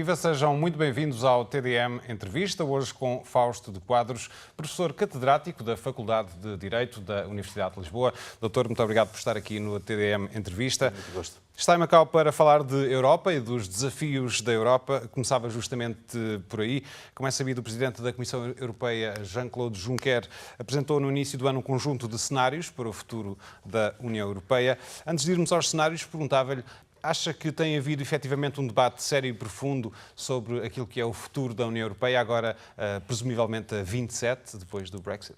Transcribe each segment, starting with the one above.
Viva, sejam muito bem-vindos ao TDM Entrevista, hoje com Fausto de Quadros, professor catedrático da Faculdade de Direito da Universidade de Lisboa. Doutor, muito obrigado por estar aqui no TDM Entrevista. Muito gosto. Está em Macau para falar de Europa e dos desafios da Europa. Começava justamente por aí. Como é sabido, o Presidente da Comissão Europeia, Jean-Claude Juncker, apresentou no início do ano um conjunto de cenários para o futuro da União Europeia. Antes de irmos aos cenários, perguntava-lhe: acha que tem havido efetivamente um debate sério e profundo sobre aquilo que é o futuro da União Europeia, agora presumivelmente a 27, depois do Brexit?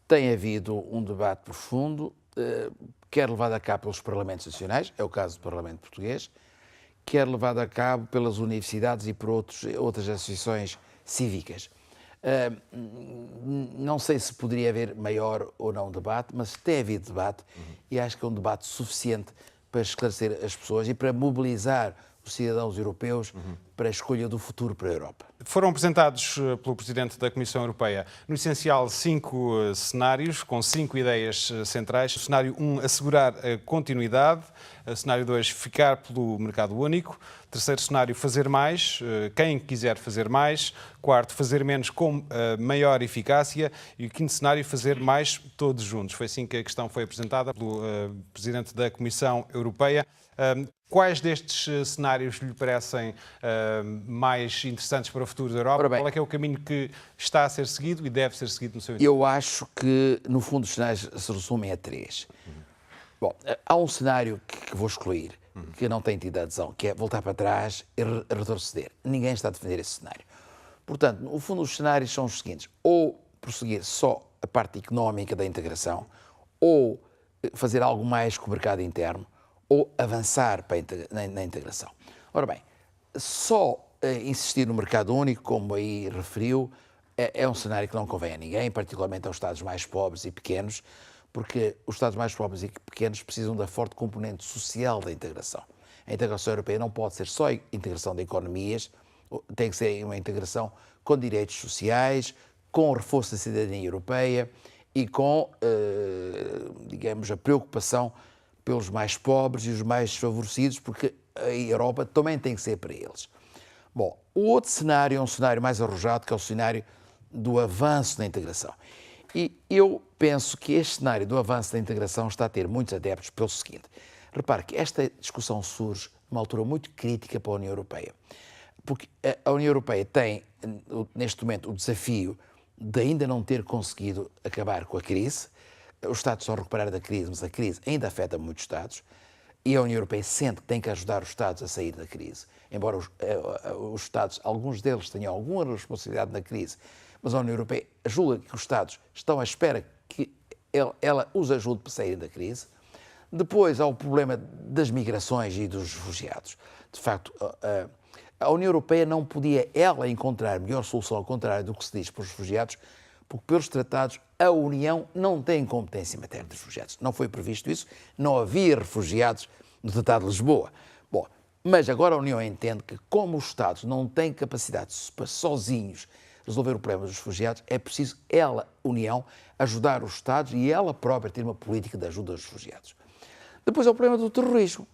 Tem havido um debate profundo, quer levado a cabo pelos Parlamentos Nacionais, é o caso do Parlamento Português, quer levado a cabo pelas universidades e por outras associações cívicas. Não sei se poderia haver maior ou não debate, mas tem havido debate e acho que é um debate suficiente para esclarecer as pessoas e para mobilizar os cidadãos europeus para a escolha do futuro para a Europa. Foram apresentados pelo Presidente da Comissão Europeia, no essencial, 5 cenários, com 5 ideias centrais. O cenário 1, assegurar a continuidade. O cenário 2, ficar pelo mercado único. Terceiro cenário, fazer mais, quem quiser fazer mais. Quarto, fazer menos com maior eficácia. E o quinto cenário, fazer mais todos juntos. Foi assim que a questão foi apresentada pelo Presidente da Comissão Europeia. Quais destes cenários lhe parecem mais interessantes para o futuro da Europa? Qual é que é o caminho que está a ser seguido e deve ser seguido no seu entendimento? Eu acho que, no fundo, os cenários se resumem a 3. Bom, há um cenário que vou excluir, que não tem tido adesão, que é voltar para trás e retroceder. Ninguém está a defender esse cenário. Portanto, no fundo, os cenários são os seguintes: ou prosseguir só a parte económica da integração, ou fazer algo mais com o mercado interno, ou avançar na integração. Ora bem, só insistir no mercado único, como aí referiu, é um cenário que não convém a ninguém, particularmente aos Estados mais pobres e pequenos, porque os Estados mais pobres e pequenos precisam da forte componente social da integração. A integração europeia não pode ser só integração de economias, tem que ser uma integração com direitos sociais, com o reforço da cidadania europeia e com, digamos, a preocupação pelos mais pobres e os mais desfavorecidos, porque a Europa também tem que ser para eles. Bom, o outro cenário é um cenário mais arrojado, que é o cenário do avanço da integração. E eu penso que este cenário do avanço da integração está a ter muitos adeptos pelo seguinte: repare que esta discussão surge numa altura muito crítica para a União Europeia, porque a União Europeia tem, neste momento, o desafio de ainda não ter conseguido acabar com a crise. Os Estados estão a recuperar da crise, mas a crise ainda afeta muitos Estados e a União Europeia sente que tem que ajudar os Estados a sair da crise. Embora os Estados, alguns deles tenham alguma responsabilidade na crise, mas a União Europeia julga que os Estados estão à espera que ela os ajude para sair da crise. Depois há o problema das migrações e dos refugiados. De facto, a União Europeia não podia ela encontrar melhor solução ao contrário do que se diz para os refugiados, porque pelos tratados a União não tem competência em matéria de refugiados. Não foi previsto isso, não havia refugiados no Tratado de Lisboa. Bom, mas agora a União entende que, como os Estados não têm capacidade para sozinhos resolver o problema dos refugiados, é preciso ela, União, ajudar os Estados e ela própria ter uma política de ajuda aos refugiados. Depois é o problema do terrorismo.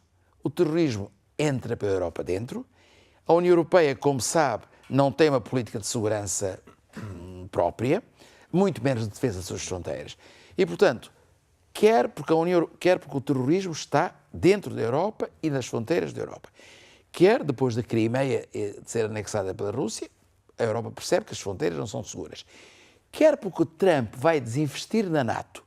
O terrorismo entra pela Europa dentro. A União Europeia, como sabe, não tem uma política de segurança própria, muito menos de defesa das suas fronteiras. E, portanto, quer porque o terrorismo está dentro da Europa e nas fronteiras da Europa, quer depois da Crimeia de ser anexada pela Rússia, a Europa percebe que as fronteiras não são seguras. Quer porque o Trump vai desinvestir na NATO,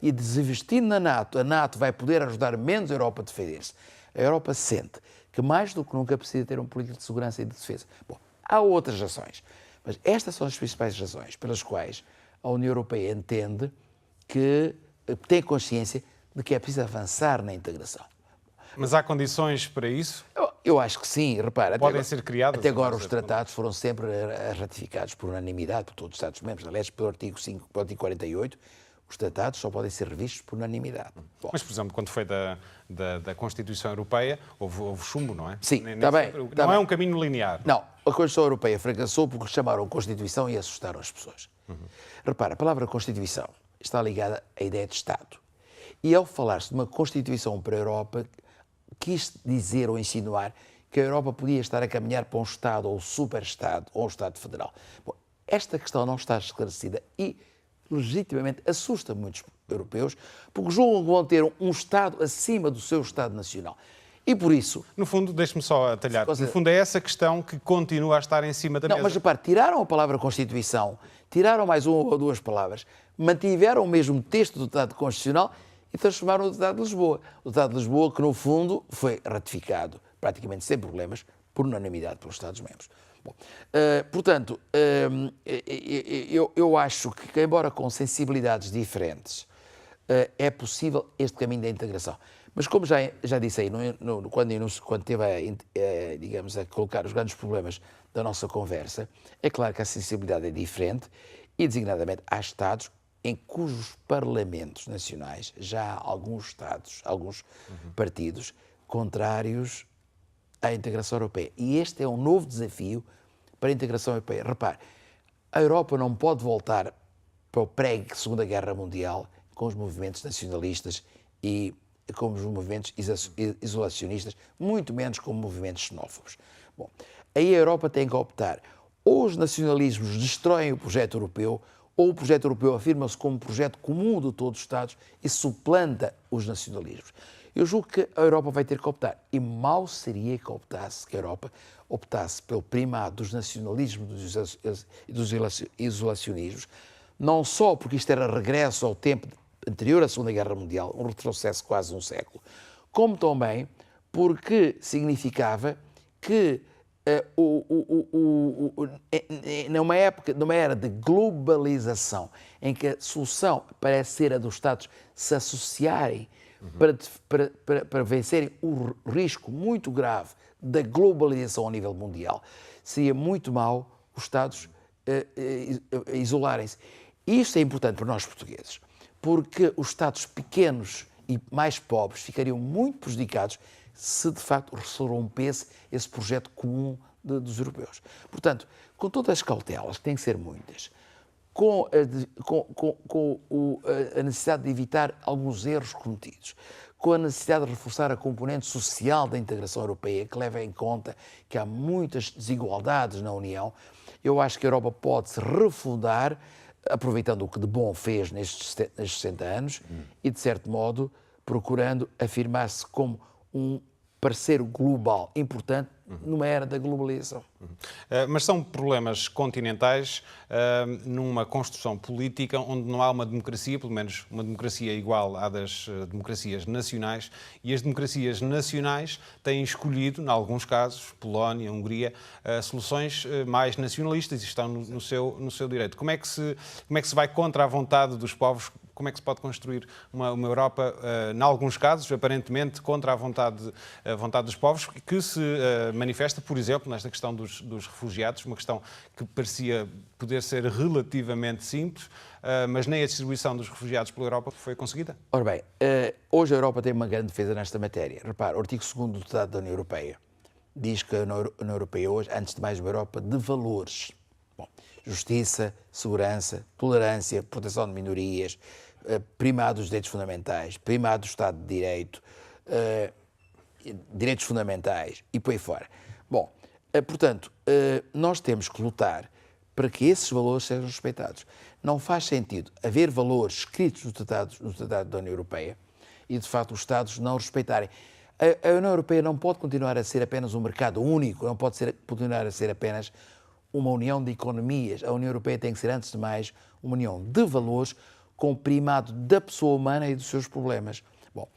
e desinvestindo na NATO, a NATO vai poder ajudar menos a Europa a defender-se. A Europa sente que mais do que nunca precisa ter uma política de segurança e de defesa. Bom, há outras razões, mas estas são as principais razões pelas quais a União Europeia entende que tem consciência de que é preciso avançar na integração. Mas há condições para isso? Eu acho que sim, repara. Podem ser criadas? Até agora os tratados foram sempre ratificados por unanimidade por todos os Estados-membros. Aliás, pelo artigo 5, pelo artigo 48, os tratados só podem ser revistos por unanimidade. Bom. Mas, por exemplo, quando foi da Constituição Europeia, houve chumbo, não é? Sim, está bem. Não é um caminho linear. Não, a Constituição Europeia fracassou porque chamaram Constituição e assustaram as pessoas. Repara, a palavra Constituição está ligada à ideia de Estado. E ao falar-se de uma Constituição para a Europa, quis dizer ou insinuar que a Europa podia estar a caminhar para um Estado ou super-Estado ou um Estado federal. Bom, esta questão não está esclarecida e, legitimamente, assusta muitos europeus, porque julgam que vão ter um Estado acima do seu Estado nacional. E por isso... No fundo, deixe-me só atalhar, no fundo é essa questão que continua a estar em cima da mesa. Não, mas repare, tiraram a palavra Constituição, tiraram mais uma ou duas palavras, mantiveram o mesmo texto do Tratado Constitucional e transformaram o Tratado de Lisboa. O Tratado de Lisboa que, no fundo, foi ratificado, praticamente sem problemas, por unanimidade pelos Estados-membros. Portanto, eu acho que, embora com sensibilidades diferentes, é possível este caminho da integração. Mas como já disse aí, quando teve digamos, a colocar os grandes problemas da nossa conversa, é claro que a sensibilidade é diferente e, designadamente, há Estados em cujos parlamentos nacionais já há alguns Estados, alguns partidos contrários à integração europeia. E este é um novo desafio para a integração europeia. Repare, a Europa não pode voltar para o pré-Segunda Guerra Mundial com os movimentos nacionalistas e com os movimentos isolacionistas, muito menos com movimentos xenófobos. Bom, aí a Europa tem que optar. Ou os nacionalismos destroem o projeto europeu, ou o projeto europeu afirma-se como um projeto comum de todos os Estados e suplanta os nacionalismos. Eu julgo que a Europa vai ter que optar. E mal seria que a Europa optasse pelo primado dos nacionalismos e dos isolacionismos, não só porque isto era regresso ao tempo anterior à Segunda Guerra Mundial, um retrocesso de quase um século, como também porque significava que numa era de globalização, em que a solução parece ser a dos Estados se associarem para vencerem o risco muito grave da globalização ao nível mundial, seria muito mau os Estados isolarem-se. E isto é importante para nós portugueses, porque os Estados pequenos e mais pobres ficariam muito prejudicados se de facto se rompesse esse projeto comum dos europeus. Portanto, com todas as cautelas, que têm que ser muitas, com a necessidade de evitar alguns erros cometidos, com a necessidade de reforçar a componente social da integração europeia, que leva em conta que há muitas desigualdades na União, eu acho que a Europa pode se refundar, aproveitando o que de bom fez nestes 60 anos e, de certo modo, procurando afirmar-se como um parceiro global importante numa era da globalização. Mas são problemas continentais numa construção política onde não há uma democracia, pelo menos uma democracia igual à das democracias nacionais, e as democracias nacionais têm escolhido, em alguns casos, Polónia, Hungria, soluções mais nacionalistas e estão no seu direito. Como é que se vai contra a vontade dos povos? Como é que se pode construir uma Europa, em alguns casos, aparentemente, contra a vontade dos povos, que se manifesta, por exemplo, nesta questão dos refugiados, uma questão que parecia poder ser relativamente simples, mas nem a distribuição dos refugiados pela Europa foi conseguida? Ora bem, hoje a Europa tem uma grande defesa nesta matéria. Repare, o artigo 2º do Tratado da União Europeia diz que a União Europeia hoje, antes de mais, uma Europa de valores. Bom, justiça, segurança, tolerância, proteção de minorias, primado dos direitos fundamentais, primado do Estado de Direito, direitos fundamentais e por aí fora. Bom, portanto, nós temos que lutar para que esses valores sejam respeitados. Não faz sentido haver valores escritos no Tratado da União Europeia e, de facto, os Estados não respeitarem. A União Europeia não pode continuar a ser apenas um mercado único, não pode continuar a ser apenas uma união de economias. A União Europeia tem que ser, antes de mais, uma união de valores com o primado da pessoa humana e dos seus problemas. Bom,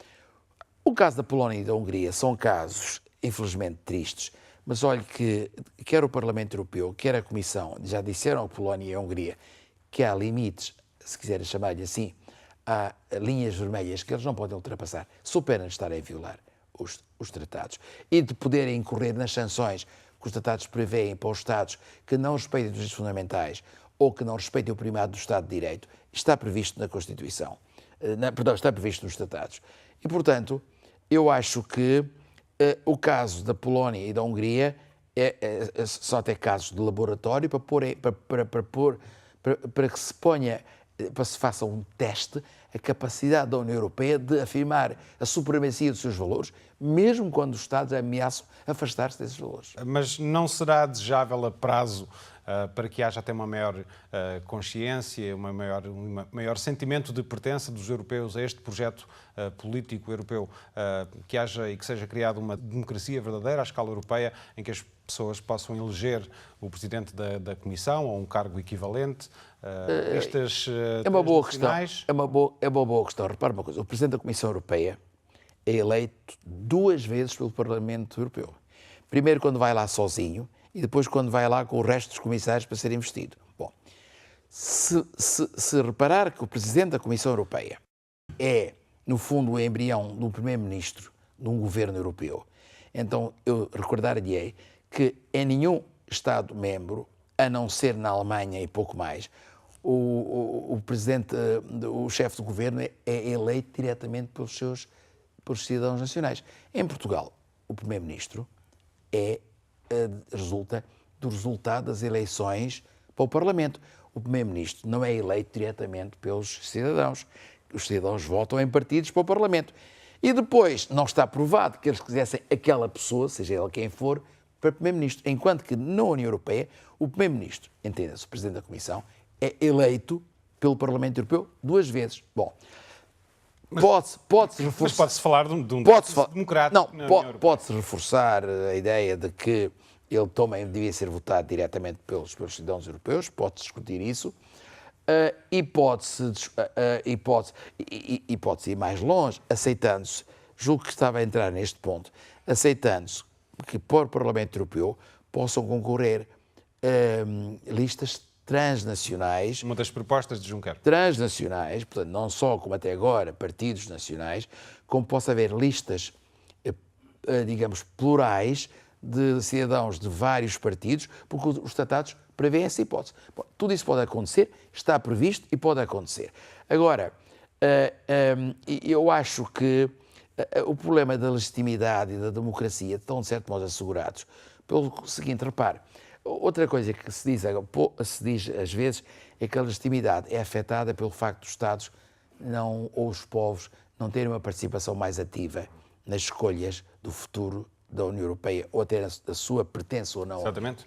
o caso da Polónia e da Hungria são casos, infelizmente, tristes, mas olhe que quer o Parlamento Europeu, quer a Comissão, já disseram a Polónia e a Hungria que há limites, se quiserem chamar-lhe assim, há linhas vermelhas que eles não podem ultrapassar, sob pena de estarem a violar os tratados e de poderem incorrer nas sanções que os tratados prevêem para os Estados que não respeitem os direitos fundamentais ou que não respeitem o primado do Estado de Direito, está previsto na Constituição. Está previsto nos tratados. E, portanto, eu acho que o caso da Polónia e da Hungria são até casos de laboratório para que se ponha para se faça um teste a capacidade da União Europeia de afirmar a supremacia dos seus valores, mesmo quando os Estados ameaçam afastar-se desses valores. Mas não será desejável a prazo para que haja até uma maior consciência, um maior sentimento de pertença dos europeus a este projeto político europeu, que haja e que seja criada uma democracia verdadeira à escala europeia, em que as pessoas possam eleger o presidente da Comissão ou um cargo equivalente? É uma boa questão. É uma boa questão. Repara uma coisa, o presidente da Comissão Europeia é eleito 2 vezes pelo Parlamento Europeu. Primeiro quando vai lá sozinho e depois quando vai lá com o resto dos comissários para ser investido. Bom, se reparar que o presidente da Comissão Europeia é, no fundo, o embrião do primeiro-ministro de um governo europeu, então eu recordar-lhe-ei que em nenhum Estado-membro, a não ser na Alemanha e pouco mais, o presidente, o chefe do governo é eleito diretamente pelos cidadãos nacionais. Em Portugal, o primeiro-ministro resulta do resultado das eleições para o Parlamento. O primeiro-ministro não é eleito diretamente pelos cidadãos. Os cidadãos votam em partidos para o Parlamento. E depois não está provado que eles quisessem aquela pessoa, seja ela quem for, para primeiro-ministro. Enquanto que na União Europeia, o primeiro-ministro, entenda-se, o presidente da Comissão, é eleito pelo Parlamento Europeu 2 vezes. Bom, pode-se reforçar... Mas pode-se falar de um democrático. Não, pode-se reforçar a ideia de que ele também devia ser votado diretamente pelos cidadãos europeus, pode-se discutir isso, e pode-se ir mais longe, aceitando-se, julgo que estava a entrar neste ponto, aceitando-se que para o Parlamento Europeu possam concorrer listas transnacionais. Uma das propostas de Juncker. Transnacionais, portanto, não só como até agora partidos nacionais, como possa haver listas, digamos, plurais de cidadãos de vários partidos, porque os tratados prevêem essa hipótese. Bom, tudo isso pode acontecer, está previsto e pode acontecer. Agora, eu acho que o problema da legitimidade e da democracia estão, de certo modo, assegurados pelo seguinte, repare, outra coisa que se diz às vezes é que a legitimidade é afetada pelo facto dos Estados ou os povos não terem uma participação mais ativa nas escolhas do futuro da União Europeia ou até a sua pertença ou não. Exatamente.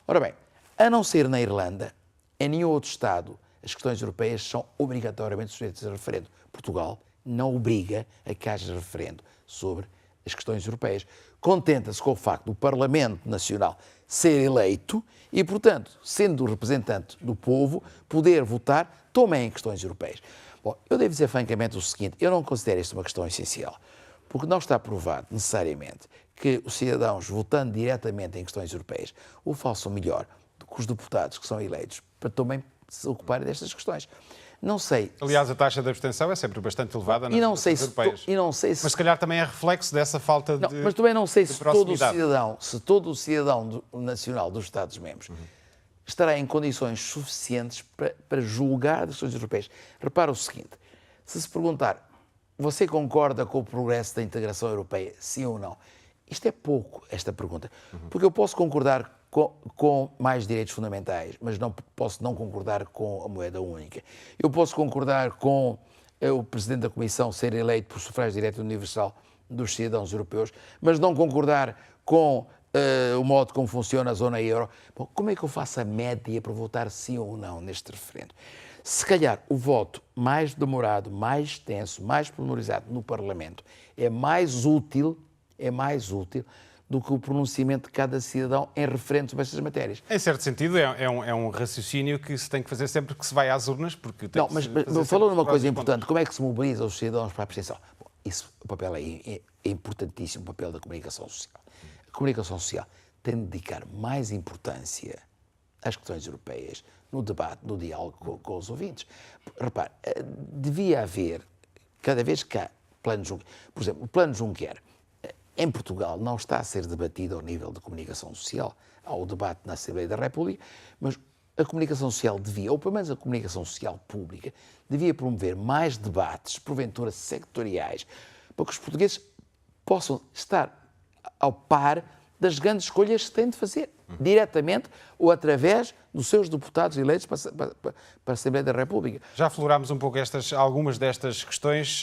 Ora bem, a não ser na Irlanda, em nenhum outro Estado, as questões europeias são obrigatoriamente sujeitas a referendo. Portugal não obriga a que haja referendo sobre as questões europeias. Contenta-se com o facto do Parlamento Nacional ser eleito e, portanto, sendo o representante do povo, poder votar também em questões europeias. Bom, eu devo dizer francamente o seguinte, eu não considero isto uma questão essencial, porque não está provado necessariamente que os cidadãos, votando diretamente em questões europeias, o façam melhor do que os deputados que são eleitos para também se ocuparem destas questões. Não sei. Aliás, a taxa de abstenção é sempre bastante elevada nas eleições europeias. Mas se calhar também é reflexo dessa falta de Mas também não sei se todo o cidadão nacional dos Estados-membros estará em condições suficientes para julgar as questões europeias. Repara o seguinte, se perguntar, você concorda com o progresso da integração europeia, sim ou não? Isto é pouco, esta pergunta, porque eu posso concordar com mais direitos fundamentais, mas não posso não concordar com a moeda única. Eu posso concordar com o Presidente da Comissão ser eleito por sufrágio direto universal dos cidadãos europeus, mas não concordar com o modo como funciona a zona euro. Bom, como é que eu faço a média para votar sim ou não neste referendo? Se calhar o voto mais demorado, mais extenso, mais pormenorizado no Parlamento é mais útil do que o pronunciamento de cada cidadão em referendo sobre estas matérias. Em certo sentido, é um raciocínio que se tem que fazer sempre que se vai às urnas, porque tem mas falou numa coisa importante, como é que se mobiliza os cidadãos para a abstenção? Bom, o papel é importantíssimo, o papel da comunicação social. A comunicação social tem de dedicar mais importância às questões europeias, no debate, no diálogo com os ouvintes. Repare, devia haver, cada vez que há plano Juncker, por exemplo, o plano Juncker, em Portugal não está a ser debatido ao nível de comunicação social. Há o debate na Assembleia da República, mas a comunicação social devia, ou pelo menos a comunicação social pública, devia promover mais debates, porventura sectoriais, para que os portugueses possam estar ao par das grandes escolhas que tem de fazer, diretamente ou através dos seus deputados eleitos para a Assembleia da República. Já aflorámos um pouco algumas destas questões,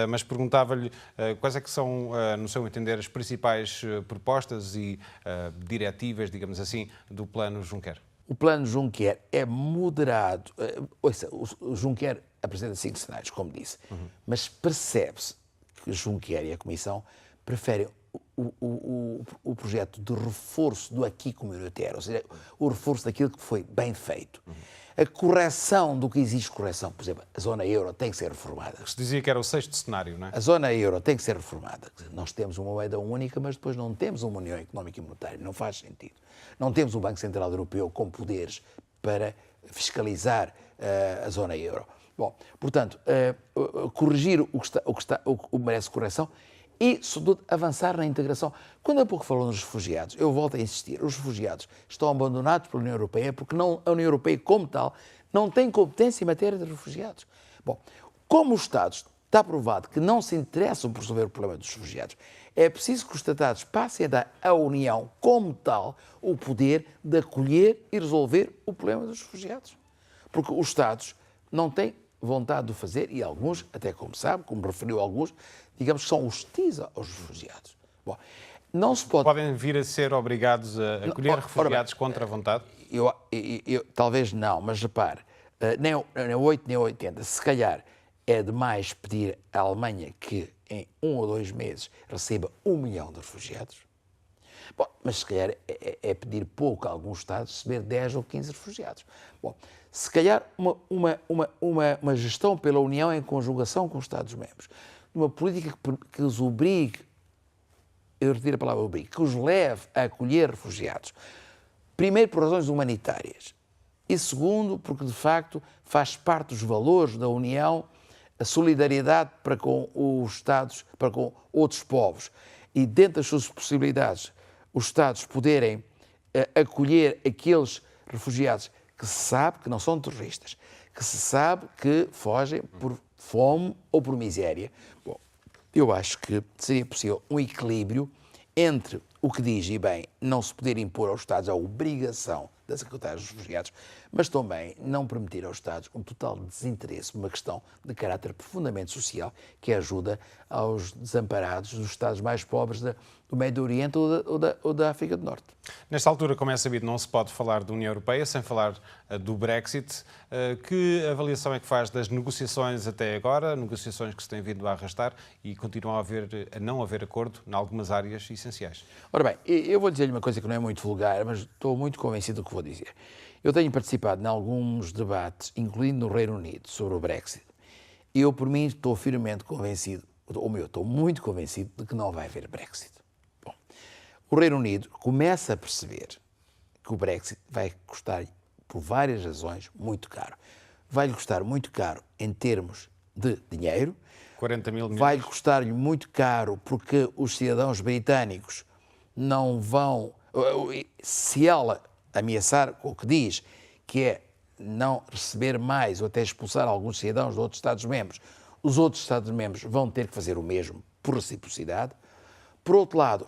mas perguntava-lhe quais é que são, no seu entender, as principais propostas e diretivas, digamos assim, do plano Juncker. O plano Juncker é moderado. Ouça, o Juncker apresenta 5 cenários, como disse, mas percebe-se que Juncker e a Comissão preferem o projeto de reforço do acquis communautaire, ou seja, o reforço daquilo que foi bem feito. A correção do que existe correção, por exemplo, a zona euro tem que ser reformada. Se dizia que era o 6º cenário, não é? A zona euro tem que ser reformada. Nós temos uma moeda única, mas depois não temos uma União Económica e Monetária. Não faz sentido. Não temos um Banco Central Europeu com poderes para fiscalizar a zona euro. Bom, portanto, corrigir o que merece correção e, sobretudo, avançar na integração. Quando há pouco falou nos refugiados, eu volto a insistir, os refugiados estão abandonados pela União Europeia porque a União Europeia, como tal, não tem competência em matéria de refugiados. Bom, como os Estados, está provado que não se interessam por resolver o problema dos refugiados, é preciso que os Tratados passem a dar à União, como tal, o poder de acolher e resolver o problema dos refugiados. Porque os Estados não têm vontade de o fazer e alguns, até como sabe, como referiu alguns, digamos que são hostis aos refugiados. Bom, não se pode... Podem vir a ser obrigados a acolher refugiados contra a vontade? Talvez não, mas repare, nem 8 nem 80, se calhar é demais pedir à Alemanha que em 1 ou 2 meses receba 1 milhão de refugiados. Bom, mas se calhar é pedir pouco a alguns Estados receber 10 ou 15 refugiados. Bom, se calhar uma gestão pela União em conjugação com os Estados-membros, uma política que os obrigue, eu retiro a palavra obrigue, que os leve a acolher refugiados. Primeiro, por razões humanitárias. E segundo, porque de facto faz parte dos valores da União a solidariedade para com os Estados, para com outros povos. E dentro das suas possibilidades, os Estados poderem acolher aqueles refugiados que se sabe que não são terroristas, que se sabe que fogem por fome ou por miséria. Bom, eu acho que seria possível um equilíbrio entre o que diz, e bem, não se poder impor aos Estados a obrigação da Secretaria dos Refugiados, mas também não permitir aos Estados um total desinteresse por uma questão de caráter profundamente social que ajuda aos desamparados dos Estados mais pobres do Médio Oriente ou da África do Norte. Nesta altura, como é sabido, não se pode falar da União Europeia sem falar do Brexit. Que avaliação é que faz das negociações até agora, negociações que se têm vindo a arrastar e continuam a não haver acordo em algumas áreas essenciais? Ora bem, eu vou dizer-lhe uma coisa que não é muito vulgar, mas estou muito convencido do que vou dizer. Eu tenho participado em alguns debates, incluindo no Reino Unido, sobre o Brexit. E eu, por mim, estou firmemente convencido, estou muito convencido de que não vai haver Brexit. Bom, o Reino Unido começa a perceber que o Brexit vai custar, por várias razões, muito caro. Vai-lhe custar muito caro em termos de dinheiro. 40 mil milhões. Vai-lhe custar-lhe muito caro porque os cidadãos britânicos não vão... Se ela ameaçar com o que diz, que é não receber mais ou até expulsar alguns cidadãos de outros Estados-membros, os outros Estados-membros vão ter que fazer o mesmo por reciprocidade. Por outro lado,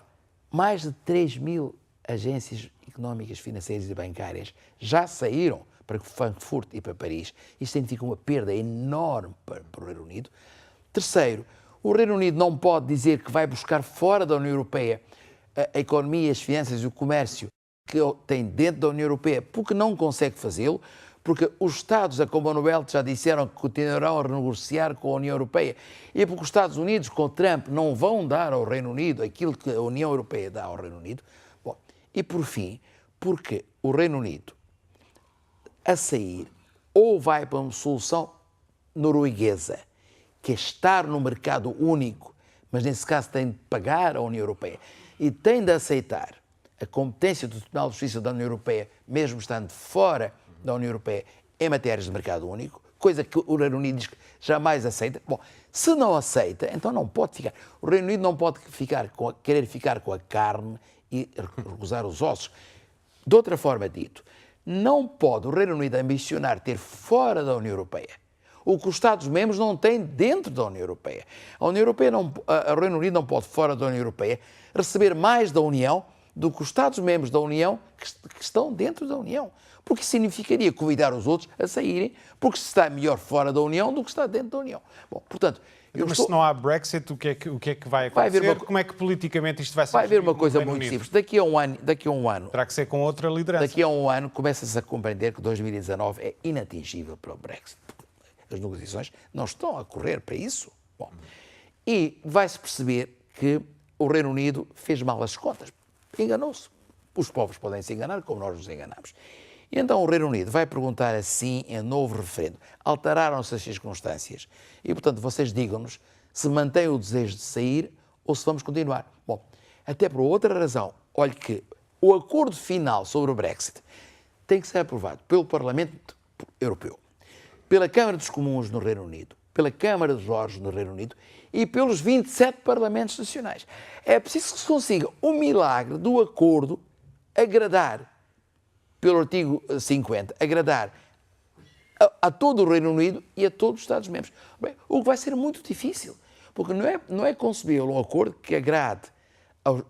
mais de 3 mil agências económicas, financeiras e bancárias já saíram para Frankfurt e para Paris. Isto significa uma perda enorme para o Reino Unido. Terceiro, o Reino Unido não pode dizer que vai buscar fora da União Europeia a economia, as finanças e o comércio que tem dentro da União Europeia, porque não consegue fazê-lo, porque os Estados da Commonwealth já disseram que continuarão a renegociar com a União Europeia, e porque os Estados Unidos, com Trump, não vão dar ao Reino Unido aquilo que a União Europeia dá ao Reino Unido. Bom, e por fim, porque o Reino Unido, a sair, ou vai para uma solução norueguesa, que é estar no mercado único, mas nesse caso tem de pagar à União Europeia, e tem de aceitar a competência do Tribunal de Justiça da União Europeia, mesmo estando fora da União Europeia, em matérias de mercado único, coisa que o Reino Unido diz que jamais aceita. Bom, se não aceita, então não pode ficar. O Reino Unido não pode querer ficar com a carne e recusar os ossos. De outra forma dito, não pode o Reino Unido ambicionar ter fora da União Europeia o que os Estados-membros não têm dentro da União Europeia. A União Europeia o Reino Unido não pode, fora da União Europeia, receber mais da União do que os Estados-membros da União que estão dentro da União. Porque significaria convidar os outros a saírem, porque se está melhor fora da União do que está dentro da União. Bom, portanto... Se não há Brexit, o que é que vai acontecer? Como é que politicamente isto vai ser? Vai haver uma coisa muito simples. Daqui a um ano... Terá que ser com outra liderança. Daqui a um ano começa-se a compreender que 2019 é inatingível para o Brexit. As negociações não estão a correr para isso. Bom, e vai-se perceber que o Reino Unido fez mal as contas. Enganou-se. Os povos podem se enganar como nós nos enganamos. E então o Reino Unido vai perguntar assim em novo referendo. Alteraram-se as circunstâncias. E, portanto, vocês digam-nos se mantêm o desejo de sair ou se vamos continuar. Bom, até por outra razão. Olhe que o acordo final sobre o Brexit tem que ser aprovado pelo Parlamento Europeu, pela Câmara dos Comuns no Reino Unido, pela Câmara dos Lordes no Reino Unido e pelos 27 Parlamentos Nacionais. É preciso que se consiga o milagre do acordo agradar, pelo artigo 50, agradar a todo o Reino Unido e a todos os Estados-membros. Bem, o que vai ser muito difícil, porque não é concebível um acordo que agrade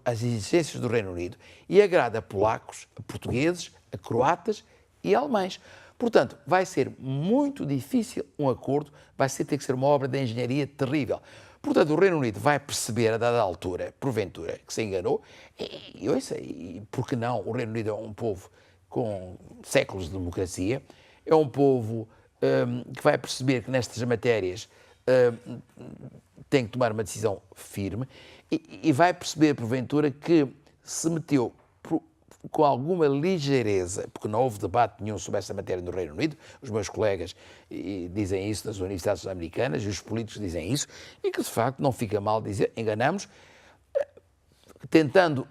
às exigências do Reino Unido e agrade a polacos, a portugueses, a croatas e a alemães. Portanto, vai ser muito difícil um acordo, vai ter que ser uma obra de engenharia terrível. Portanto, o Reino Unido vai perceber, a dada altura, porventura, que se enganou, e por que não? O Reino Unido é um povo com séculos de democracia, é um povo que vai perceber que nestas matérias tem que tomar uma decisão firme e vai perceber, porventura, que se meteu com alguma ligeireza, porque não houve debate nenhum sobre essa matéria no Reino Unido, os meus colegas dizem isso das universidades americanas e os políticos dizem isso, e que de facto não fica mal dizer, enganamos, tentando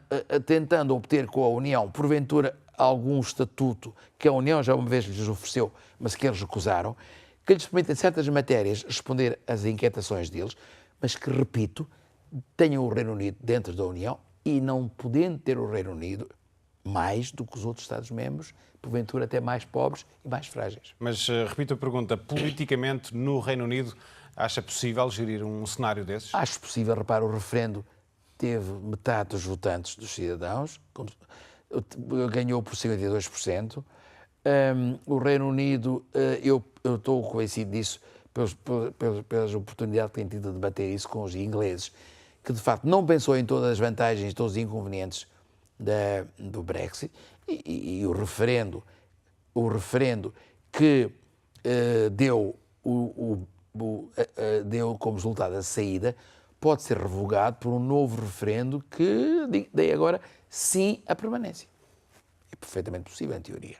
obter com a União, porventura, algum estatuto que a União já uma vez lhes ofereceu, mas que eles recusaram, que lhes permita, em certas matérias, responder às inquietações deles, mas que, repito, tenham o Reino Unido dentro da União e não podendo ter o Reino Unido mais do que os outros Estados-membros, porventura até mais pobres e mais frágeis. Mas, repito a pergunta, politicamente no Reino Unido, acha possível gerir um cenário desses? Acho possível. Repara, o referendo teve metade dos votantes dos cidadãos, ganhou por 52%. O Reino Unido, eu estou convencido disso, pelas oportunidades que tenho tido de debater isso com os ingleses, que de facto não pensou em todas as vantagens e todos os inconvenientes do Brexit, e o referendo que deu como resultado a saída pode ser revogado por um novo referendo que dê agora sim a permanência. É perfeitamente possível, em teoria.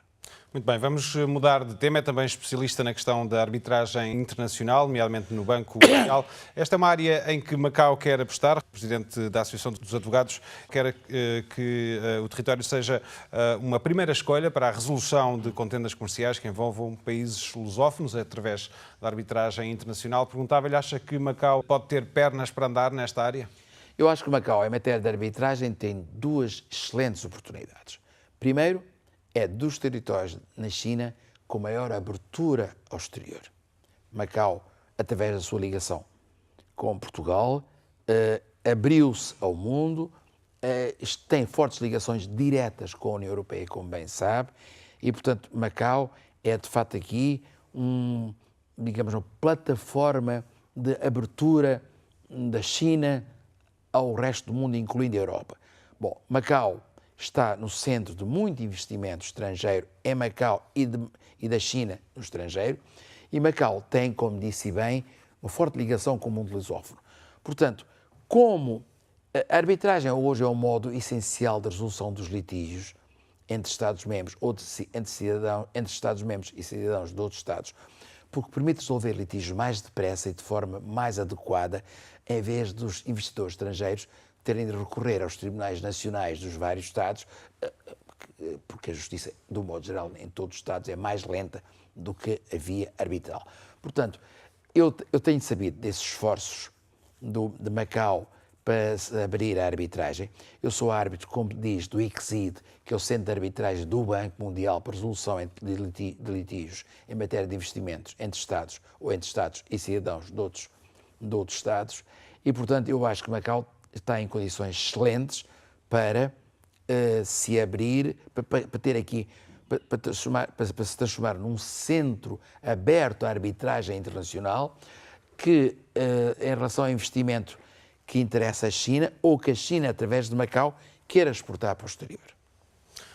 Muito bem, vamos mudar de tema. É também especialista na questão da arbitragem internacional, nomeadamente no Banco Mundial. Esta é uma área em que Macau quer apostar. O presidente da Associação dos Advogados quer que o território seja uma primeira escolha para a resolução de contendas comerciais que envolvam países lusófonos através da arbitragem internacional. Perguntava-lhe, acha que Macau pode ter pernas para andar nesta área? Eu acho que Macau, em matéria de arbitragem, tem duas excelentes oportunidades. Primeiro, é dos territórios na China com maior abertura ao exterior. Macau, através da sua ligação com Portugal, abriu-se ao mundo, tem fortes ligações diretas com a União Europeia, como bem sabe, e, portanto, Macau é, de facto, aqui uma plataforma de abertura da China ao resto do mundo, incluindo a Europa. Bom, Macau está no centro de muito investimento estrangeiro em Macau e da China no estrangeiro, e Macau tem, como disse bem, uma forte ligação com o mundo lusófono. Portanto, como a arbitragem hoje é um modo essencial da resolução dos litígios entre Estados-membros ou entre Estados-membros e cidadãos de outros Estados, porque permite resolver litígios mais depressa e de forma mais adequada, em vez dos investidores estrangeiros terem de recorrer aos tribunais nacionais dos vários Estados, porque a justiça, do modo geral, em todos os Estados é mais lenta do que a via arbitral. Portanto, eu tenho sabido desses esforços de Macau para se abrir a arbitragem. Eu sou árbitro, como diz, do ICSID, que é o Centro de Arbitragem do Banco Mundial para Resolução de Litígios em matéria de investimentos entre Estados ou entre Estados e cidadãos de outros Estados. E, portanto, eu acho que Macau está em condições excelentes para se abrir, para ter aqui, para se transformar num centro aberto à arbitragem internacional que, em relação ao investimento que interessa a China ou que a China, através de Macau, queira exportar para o exterior.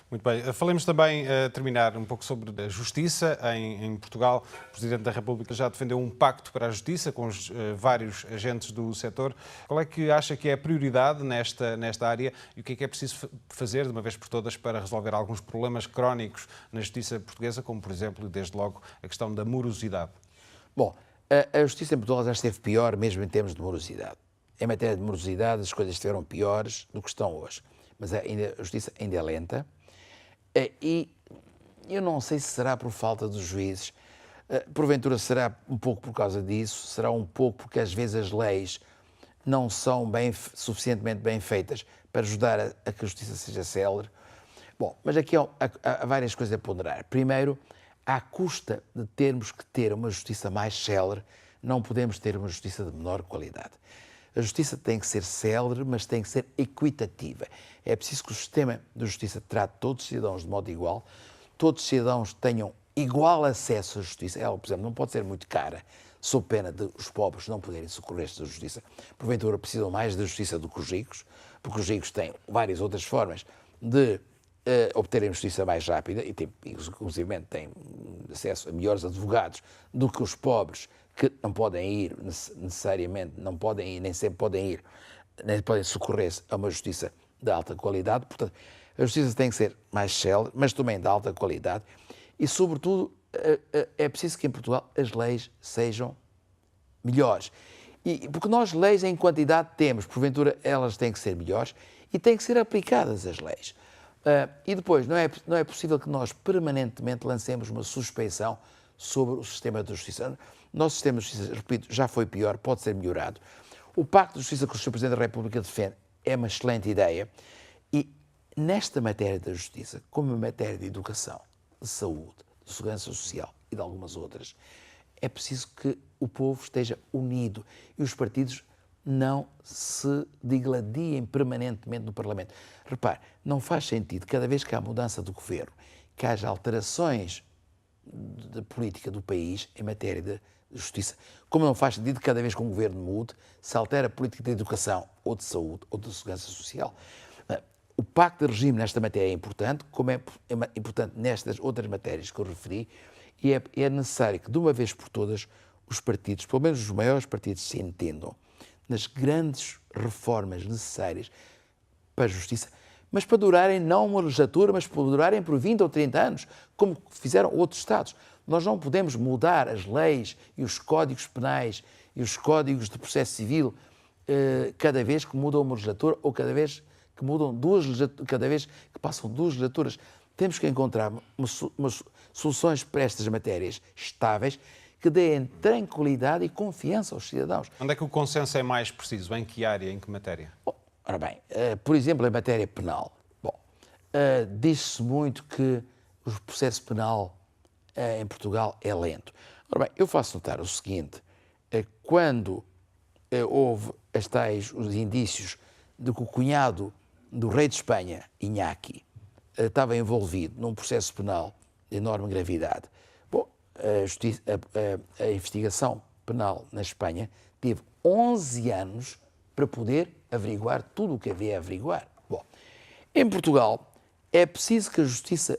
Muito bem. Falemos também, a terminar, um pouco sobre a justiça. Em Portugal, o Presidente da República já defendeu um pacto para a justiça com os vários agentes do setor. Qual é que acha que é a prioridade nesta área e o que é preciso fazer, de uma vez por todas, para resolver alguns problemas crónicos na justiça portuguesa, como, por exemplo, desde logo, a questão da morosidade? Bom, a justiça em Portugal já esteve pior mesmo em termos de morosidade. Em matéria de morosidade, as coisas estiveram piores do que estão hoje. Mas a justiça ainda é lenta. E eu não sei se será por falta dos juízes, porventura será um pouco por causa disso, será um pouco porque às vezes as leis não são suficientemente bem feitas para ajudar a que a justiça seja célere. Bom, mas aqui há várias coisas a ponderar. Primeiro, à custa de termos que ter uma justiça mais célere, não podemos ter uma justiça de menor qualidade. A justiça tem que ser célere, mas tem que ser equitativa. É preciso que o sistema de justiça trate todos os cidadãos de modo igual, todos os cidadãos tenham igual acesso à justiça. Ela, por exemplo, não pode ser muito cara, sob pena de os pobres não poderem socorrer-se da justiça. Porventura precisam mais da justiça do que os ricos, porque os ricos têm várias outras formas de obterem justiça mais rápida e, inclusive, têm acesso a melhores advogados do que os pobres, que não podem ir necessariamente, não podem ir, nem sempre podem ir, nem podem socorrer-se a uma justiça de alta qualidade. Portanto, a justiça tem que ser mais célere, mas também de alta qualidade e, sobretudo, é preciso que em Portugal as leis sejam melhores. Porque nós leis em quantidade temos, porventura elas têm que ser melhores e têm que ser aplicadas as leis. E depois, não é possível que nós permanentemente lancemos uma suspeição sobre o sistema de justiça. O nosso sistema de justiça, repito, já foi pior, pode ser melhorado. O Pacto de Justiça que o Sr. Presidente da República defende é uma excelente ideia e nesta matéria da justiça, como em matéria de educação, de saúde, de segurança social e de algumas outras, é preciso que o povo esteja unido e os partidos não se digladiem permanentemente no Parlamento. Repare, não faz sentido, cada vez que há mudança do governo, que haja alterações de política do país em matéria de justiça, como não faz sentido cada vez que um governo mude, se altera a política de educação ou de saúde ou de segurança social. O pacto de regime nesta matéria é importante, como é importante nestas outras matérias que eu referi, e é necessário que de uma vez por todas os partidos, pelo menos os maiores partidos, se entendam nas grandes reformas necessárias para a justiça, mas para durarem não uma legislatura, mas para durarem por 20 ou 30 anos, como fizeram outros Estados. Nós não podemos mudar as leis e os códigos penais e os códigos de processo civil cada vez que muda uma legislatura ou cada vez que mudam cada vez que passam duas legislaturas. Temos que encontrar umas soluções para estas matérias estáveis que deem tranquilidade e confiança aos cidadãos. Onde é que o consenso é mais preciso? Em que área, em que matéria? Bom, ora bem, por exemplo, em matéria penal. Bom, diz-se muito que o processo penal em Portugal é lento. Ora bem, eu faço notar o seguinte, quando houve os indícios de que o cunhado do rei de Espanha, Iñaki, estava envolvido num processo penal de enorme gravidade, bom, a investigação penal na Espanha teve 11 anos para poder averiguar tudo o que havia a averiguar. Bom, em Portugal é preciso que a justiça,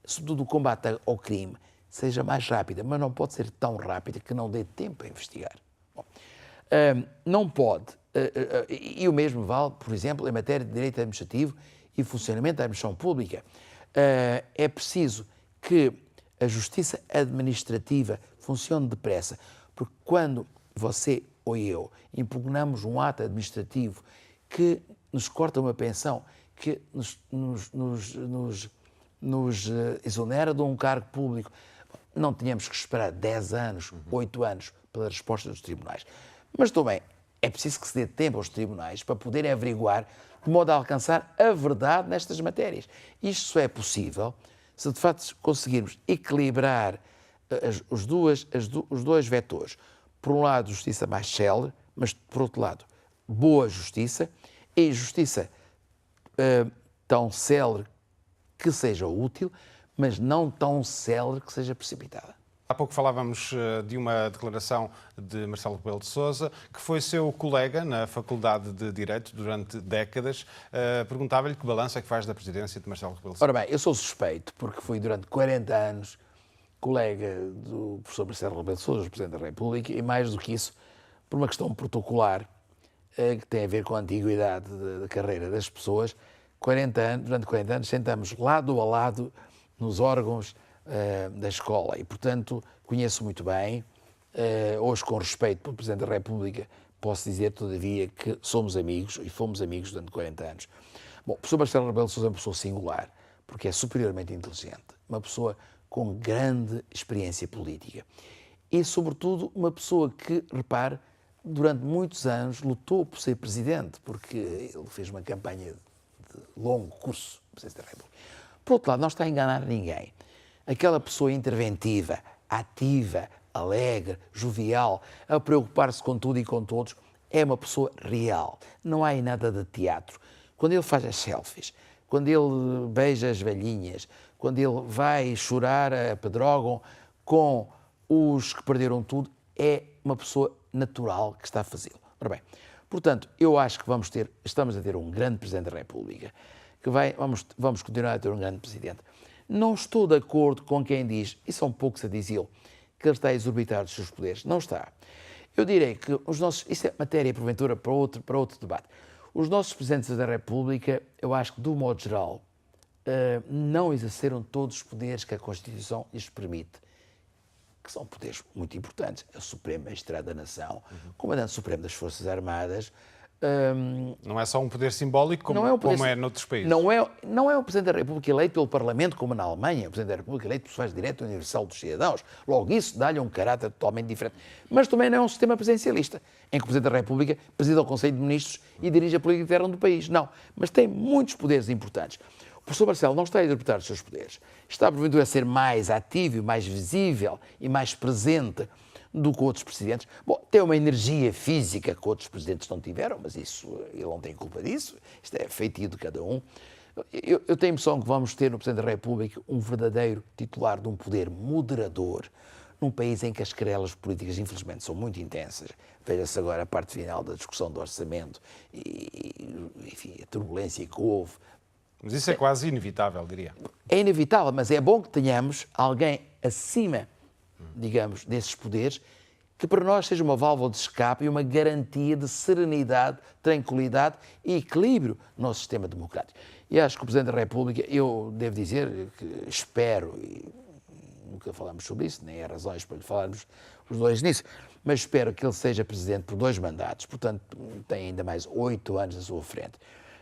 sobretudo o combate ao crime, seja mais rápida, mas não pode ser tão rápida que não dê tempo a investigar. Bom, não pode, e o mesmo vale, por exemplo, em matéria de direito administrativo e funcionamento da administração pública. É preciso que a justiça administrativa funcione depressa, porque quando você ou eu impugnamos um ato administrativo que nos corta uma pensão, que nos exonera de um cargo público, não tínhamos que esperar 10 anos, 8 anos pela resposta dos tribunais. Mas também é preciso que se dê tempo aos tribunais para poderem averiguar de modo a alcançar a verdade nestas matérias. Isto só é possível se de facto conseguirmos equilibrar os dois vetores. Por um lado, justiça mais célere, mas por outro lado, boa justiça e justiça tão célere que seja útil, mas não tão célere que seja precipitada. Há pouco falávamos de uma declaração de Marcelo Rebelo de Sousa, que foi seu colega na Faculdade de Direito durante décadas. Perguntava-lhe que balanço é que faz da presidência de Marcelo Rebelo de Sousa. Ora bem, eu sou suspeito, porque fui durante 40 anos colega do professor Marcelo Rebelo de Sousa, Presidente da República, e mais do que isso, por uma questão protocolar, que tem a ver com a antiguidade da carreira das pessoas. Durante 40 anos sentamos lado a lado nos órgãos da escola e, portanto, conheço muito bem. Hoje, com respeito pelo Presidente da República, posso dizer, todavia, que somos amigos e fomos amigos durante 40 anos. Bom, o professor Marcelo Rebelo de Sousa é uma pessoa singular, porque é superiormente inteligente, uma pessoa com grande experiência política e, sobretudo, uma pessoa que, repare, durante muitos anos lutou por ser Presidente, porque ele fez uma campanha de longo curso, Presidente da República. Por outro lado, não está a enganar ninguém. Aquela pessoa interventiva, ativa, alegre, jovial, a preocupar-se com tudo e com todos, é uma pessoa real. Não há aí nada de teatro. Quando ele faz as selfies, quando ele beija as velhinhas, quando ele vai chorar a Pedrógão com os que perderam tudo, é uma pessoa natural que está a fazê-lo. Ora bem, portanto, eu acho que estamos a ter um grande Presidente da República, que vamos continuar a ter um grande Presidente. Não estou de acordo com quem diz, e são poucos a dizê-lo, que ele está a exorbitar dos seus poderes. Não está. Eu direi que isso é matéria, porventura, para outro debate. Os nossos Presidentes da República, eu acho que, do modo geral, não exerceram todos os poderes que a Constituição lhes permite, que são poderes muito importantes. É o Supremo Magistrado da Nação, Comandante Supremo das Forças Armadas. Não é só um poder simbólico, como é noutros países. Não é o Presidente da República eleito pelo Parlamento, como na Alemanha, o Presidente da República eleito por sufrágio direto universal dos cidadãos. Logo, isso dá-lhe um caráter totalmente diferente. Mas também não é um sistema presidencialista, em que o Presidente da República preside o Conselho de Ministros e dirige a política interna do país. Não. Mas tem muitos poderes importantes. O professor Marcelo não está a interpretar os seus poderes. Está, porventura, a ser mais ativo, mais visível e mais presente do que outros presidentes. Bom, tem uma energia física que outros presidentes não tiveram, mas isso, ele não tem culpa disso. Isto é feitio de cada um. Eu tenho a impressão que vamos ter no Presidente da República um verdadeiro titular de um poder moderador, num país em que as querelas políticas, infelizmente, são muito intensas. Veja-se agora a parte final da discussão do orçamento e, enfim, a turbulência que houve. Mas isso é quase inevitável, diria. É inevitável, mas é bom que tenhamos alguém acima, digamos, desses poderes, que para nós seja uma válvula de escape e uma garantia de serenidade, tranquilidade e equilíbrio no nosso sistema democrático. E acho que o Presidente da República, eu devo dizer que espero, e nunca falamos sobre isso, nem há razões para lhe falarmos os dois nisso, mas espero que ele seja Presidente por 2 mandatos, portanto tem ainda mais 8 anos à sua frente.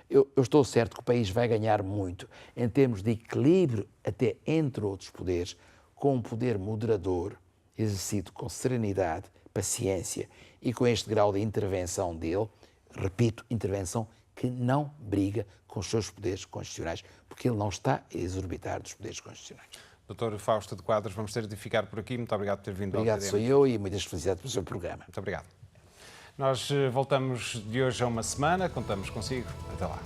Eu estou certo que o país vai ganhar muito em termos de equilíbrio, até entre outros poderes, com um poder moderador, exercido com serenidade, paciência e com este grau de intervenção dele, repito, intervenção que não briga com os seus poderes constitucionais, porque ele não está a exorbitar dos poderes constitucionais. Dr. Fausto de Quadros, vamos ter de ficar por aqui. Muito obrigado por ter vindo ao Obrigado, sou eu, e muitas felicidades pelo seu programa. Muito obrigado. Nós voltamos de hoje a uma semana, contamos consigo. Até lá.